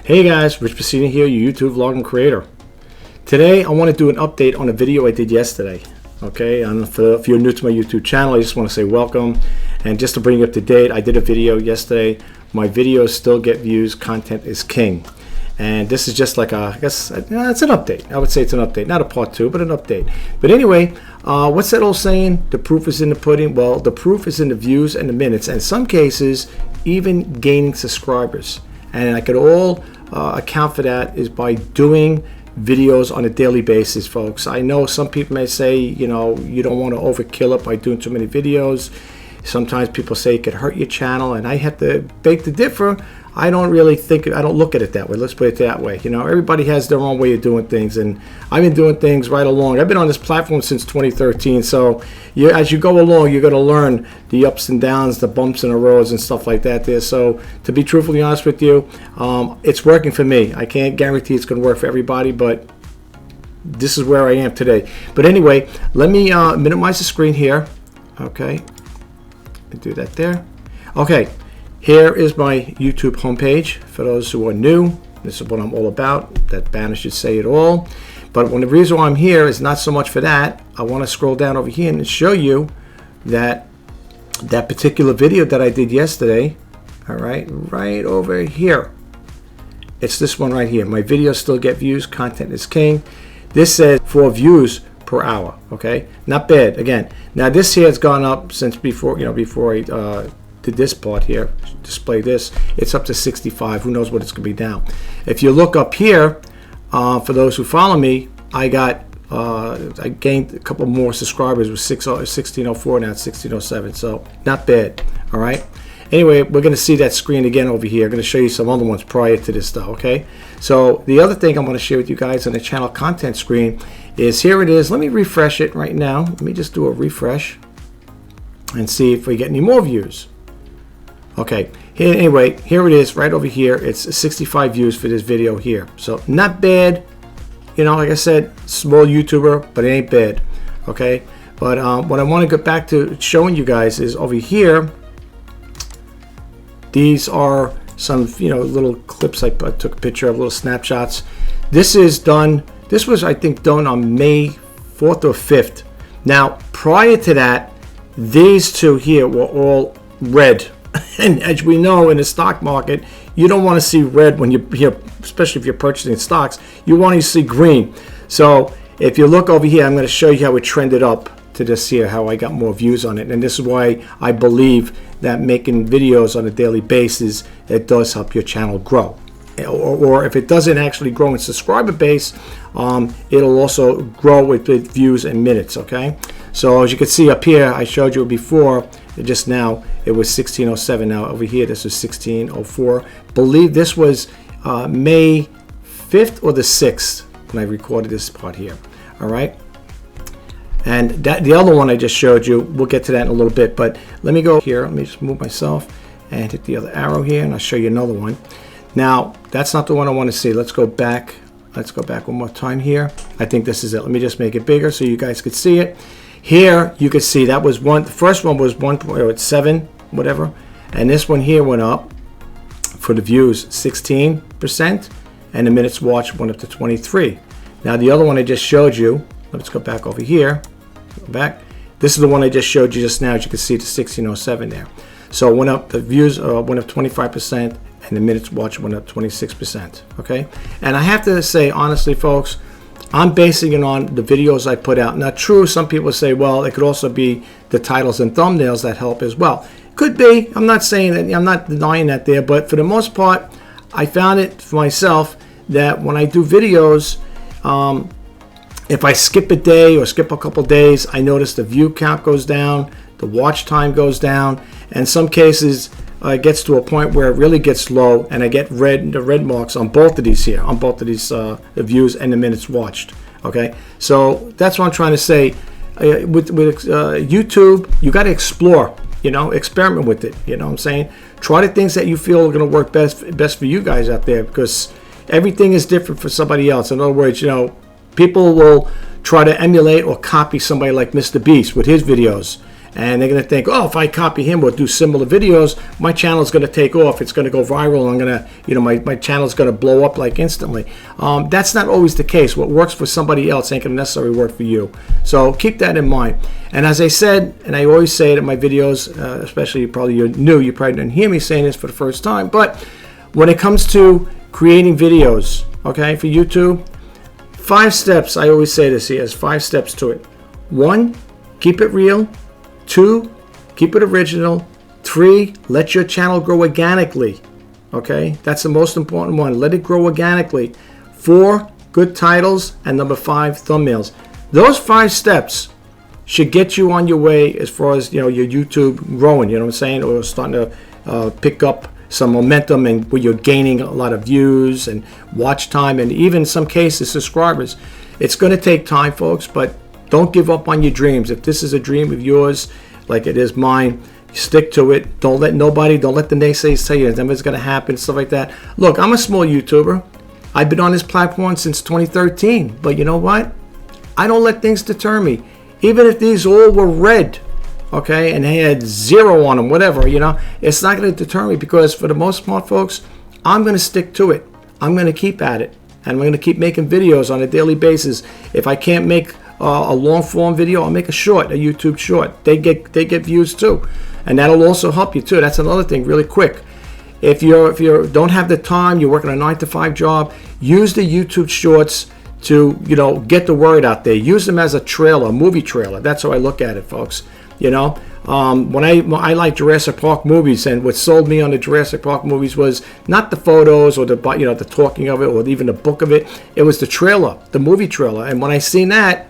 Hey guys, Rich Pacini here, your YouTube vlogging creator. Today I want to do an update on a video I did yesterday. Okay, and if you're new to my YouTube channel, I just want to say welcome. And just to bring you up to date, I did a video yesterday. My videos still get views, content is king. And this is just like a, I guess, it's an update. I would say it's an update, not a part 2, but an update. But anyway, what's that old saying? The proof is in the pudding. Well, the proof is in the views and the minutes. And in some cases, even gaining subscribers. And I could all account for that is by doing videos on a daily basis, folks. I know some people may say, you know, you don't want to overkill it by doing too many videos. Sometimes people say it could hurt your channel, and I have to beg to differ. I don't really think, I don't look at it that way. Let's put it that way. You know, everybody has their own way of doing things, and I've been doing things right along. I've been on this platform since 2013, so as you go along, you're going to learn the ups and downs, the bumps in the roads and stuff like that there. So to be truthfully honest with you, it's working for me. I can't guarantee it's going to work for everybody, but this is where I am today. But anyway, let me minimize the screen here. Okay, do that there. Okay. Here is my YouTube homepage. For those who are new, this is what I'm all about. That banner should say it all. But the reason why I'm here is not so much for that. I want to scroll down over here and show you that particular video that I did yesterday. All right, right over here. It's this one right here. My videos still get views. Content is king. This says 4 views per hour. Okay, not bad. Again, now this here has gone up since before. You know, before I did this part here, display this, it's up to 65. Who knows what it's gonna be now. If you look up here, for those who follow me, I gained a couple more subscribers with 1604, now it's 1607, so not bad. All right, anyway, we're gonna see that screen again over here. I'm gonna show you some other ones prior to this though. Okay, so the other thing I'm gonna share with you guys on the channel content screen is, here it is. Let me refresh it right now. Let me just do a refresh and see if we get any more views. Okay, anyway, here it is right over here. It's 65 views for this video here. So not bad. You know, like I said, small YouTuber, but it ain't bad. Okay, but what I want to get back to showing you guys is over here. These are some, you know, little clips I took a picture of, little snapshots. This is done. This was, I think, done on May 4th or 5th. Now, prior to that, these two here were all red. And as we know, in the stock market, you don't want to see red when you're here, especially if you're purchasing stocks. You want to see green. So if you look over here, I'm going to show you how it trended up to this here, how I got more views on it. And this is why I believe that making videos on a daily basis, it does help your channel grow. Or if it doesn't actually grow in subscriber base, it'll also grow with views and minutes. Okay, so as you can see up here, I showed you before, just now it was 1607. Now over here this is 1604. Believe this was May 5th or the 6th when I recorded this part here. All right, and the other one I just showed you, we'll get to that in a little bit, but let me go here. Let me just move myself and hit the other arrow here, and I'll show you another one. Now, that's not the one I want to see. Let's go back. Let's go back one more time here. I think this is it. Let me just make it bigger so you guys could see it. Here, you can see that was one. The first one was 1.7, whatever. And this one here went up for the views 16%. And the minutes watched went up to 23. Now, the other one I just showed you. Let's go back over here. Go back. This is the one I just showed you just now. As you can see, the 1607 there. So it went up. The views went up 25%. And the minutes watched went up 26%. Okay, and I have to say honestly, folks, I'm basing it on the videos I put out. Now, true, some people say, well, it could also be the titles and thumbnails that help as well. Could be. I'm not saying that. I'm not denying that there. But for the most part, I found it for myself that when I do videos, if I skip a day or skip a couple days, I notice the view count goes down, the watch time goes down, and in some cases, it gets to a point where it really gets low, and I get the red marks on both of these here, on both of these the views and the minutes watched. Okay, so that's what I'm trying to say. With YouTube, you got to explore, you know, experiment with it. You know what I'm saying? Try the things that you feel are going to work best for you guys out there, because everything is different for somebody else. In other words, you know, people will try to emulate or copy somebody like Mr. Beast with his videos. And they're going to think, oh, if I copy him or do similar videos, my channel is going to take off. It's going to go viral. I'm going to, you know, my channel is going to blow up like instantly. That's not always the case. What works for somebody else ain't going to necessarily work for you. So keep that in mind. And as I said, and I always say it in my videos, especially you're new, you probably didn't hear me saying this for the first time, but when it comes to creating videos, okay, for YouTube, 5 steps, I always say this, he has 5 steps to it. 1, keep it real. 2, keep it original. 3, let your channel grow organically. Okay, that's the most important one. Let it grow organically. 4, good titles. And number 5, thumbnails. Those 5 steps should get you on your way as far as, you know, your YouTube growing, you know what I'm saying, or starting to pick up some momentum, and where you're gaining a lot of views and watch time, and even in some cases subscribers. It's going to take time, folks, but don't give up on your dreams. If this is a dream of yours, like it is mine, stick to it. Don't let the naysayers tell you it's never going to happen, stuff like that. Look, I'm a small YouTuber. I've been on this platform since 2013, but you know what? I don't let things deter me. Even if these all were red, okay, and they had 0 on them, whatever, you know, it's not going to deter me, because for the most part, folks, I'm going to stick to it. I'm going to keep at it, and I'm going to keep making videos on a daily basis. If I can't make a long form video, I'll make a YouTube short. They get views too, and that'll also help you too. That's another thing, really quick. If you don't have the time, you're working a 9-to-5 job, use the YouTube shorts to, you know, get the word out there. Use them as a trailer, a movie trailer. That's how I look at it, folks. You know, when I like Jurassic Park movies, and what sold me on the Jurassic Park movies was not the photos or the talking of it or even the book of it. It was the trailer, the movie trailer. And when I seen that,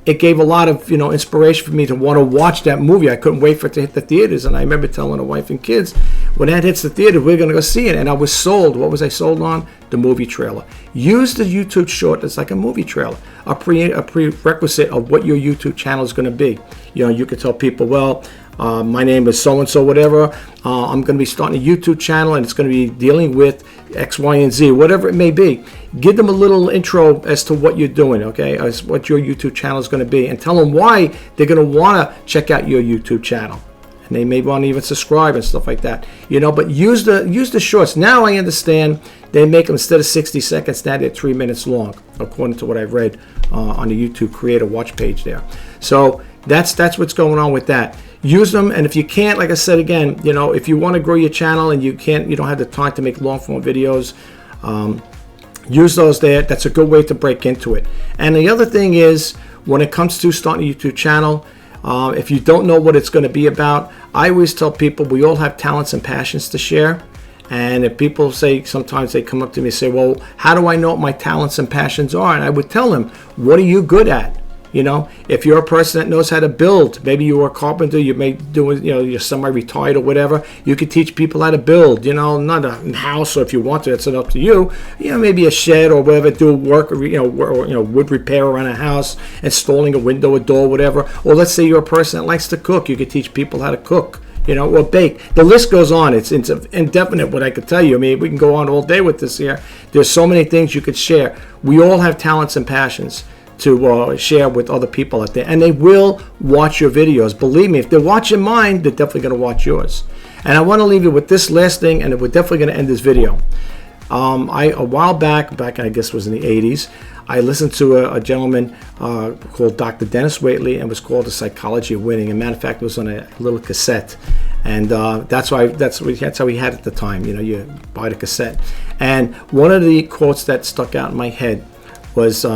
it gave a lot of, you know, inspiration for me to want to watch that movie. I couldn't wait for it to hit the theaters, and I remember telling the wife and kids, when that hits the theater, we're going to go see it. And I was sold. What was I sold on? The movie trailer. Use the YouTube short as like a movie trailer, a prerequisite of what your YouTube channel is going to be. You know, you could tell people, well, my name is so-and-so, whatever. I'm going to be starting a YouTube channel, and it's going to be dealing with X, Y, and Z, whatever it may be. Give them a little intro as to what you're doing, okay, as what your YouTube channel is going to be, and tell them why they're going to want to check out your YouTube channel. And they may want to even subscribe and stuff like that, you know. But use the shorts. Now I understand they make them, instead of 60 seconds, now they're 3 minutes long, according to what I've read on the YouTube Creator Watch page there. So that's what's going on with that. Use them, and if you can't, like I said again, you know, if you want to grow your channel and you don't have the time to make long form videos, use those there. That's a good way to break into it. And the other thing is, when it comes to starting a YouTube channel, if you don't know what it's going to be about, I always tell people we all have talents and passions to share. And if people say, sometimes they come up to me and say, well, how do I know what my talents and passions are? And I would tell them, what are you good at? You know, if you're a person that knows how to build, maybe you're a carpenter, you may do, you know, you're semi-retired or whatever, you could teach people how to build, you know, not a house, or if you want to, it's up to you, you know, maybe a shed or whatever, do work, or, you know, wood repair around a house, installing a window, a door, whatever. Or let's say you're a person that likes to cook, you could teach people how to cook, you know, or bake. The list goes on. It's indefinite what I could tell you. I mean, we can go on all day with this here. There's so many things you could share. We all have talents and passions to share with other people out there, and they will watch your videos. Believe me, if they're watching mine, they're definitely going to watch yours. And I want to leave you with this last thing, and we're definitely going to end this video. A while back, I guess it was in the 80s, I listened to a gentleman called Dr. Dennis Waitley, and it was called The Psychology of Winning. And matter of fact, it was on a little cassette, and that's how we had it at the time. You know, you buy the cassette. And one of the quotes that stuck out in my head was,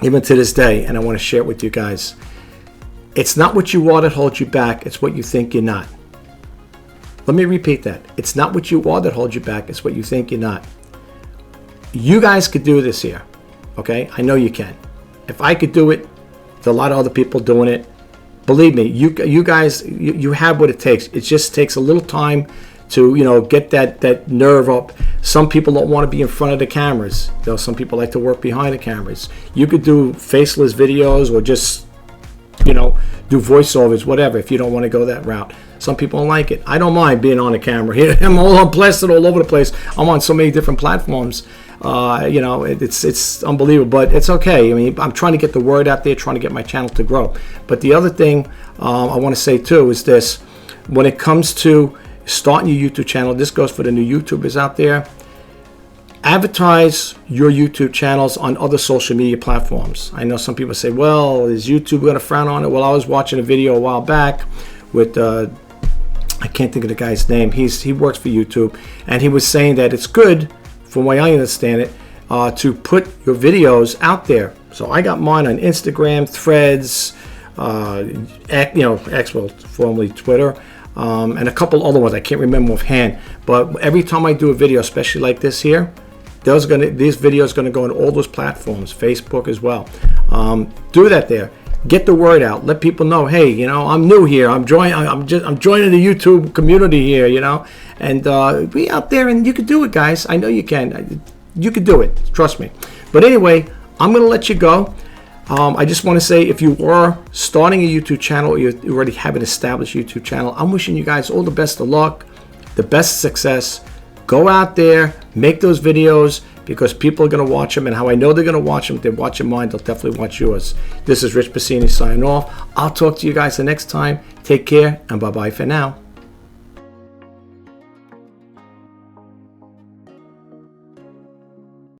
even to this day, and I want to share it with you guys. It's not what you are that holds you back, it's what you think you're not. Let me repeat that. It's not what you are that holds you back, it's what you think you're not. You guys could do this here, okay? I know you can. If I could do it, there's a lot of other people doing it. Believe me, you guys, you have what it takes. It just takes a little time to, you know, get that nerve up. Some people don't want to be in front of the cameras. You know, some people like to work behind the cameras. You could do faceless videos, or just, you know, do voiceovers, whatever, if you don't want to go that route. Some people don't like it. I don't mind being on the camera here. I'm all plastered all over the place. I'm on so many different platforms. You know, it's unbelievable, but it's okay. I mean, I'm trying to get the word out there, trying to get my channel to grow. But the other thing I want to say too is this: when it comes to starting your YouTube channel, this goes for the new YouTubers out there. Advertise your YouTube channels on other social media platforms. I know some people say, well, is YouTube going to frown on it? Well, I was watching a video a while back with I can't think of the guy's name. He works for YouTube, and he was saying that it's good, from the way I understand it, to put your videos out there. So I got mine on Instagram, Threads, X, well, formerly Twitter, and a couple other ones I can't remember offhand. But every time I do a video, especially like this here, this video is going to go on all those platforms, Facebook as well. Do that there. Get the word out. Let people know, hey, you know, I'm new here. I'm joining the YouTube community here, you know, and be out there, and you can do it, guys. I know you can. You can do it. Trust me. But anyway, I'm going to let you go. I just want to say, if you are starting a YouTube channel, or you already have an established YouTube channel, I'm wishing you guys all the best of luck, the best success. Go out there, make those videos, because people are going to watch them, and how I know they're going to watch them, if they're watching mine, they'll definitely watch yours. This is Rich Bassini signing off. I'll talk to you guys the next time. Take care, and bye-bye for now.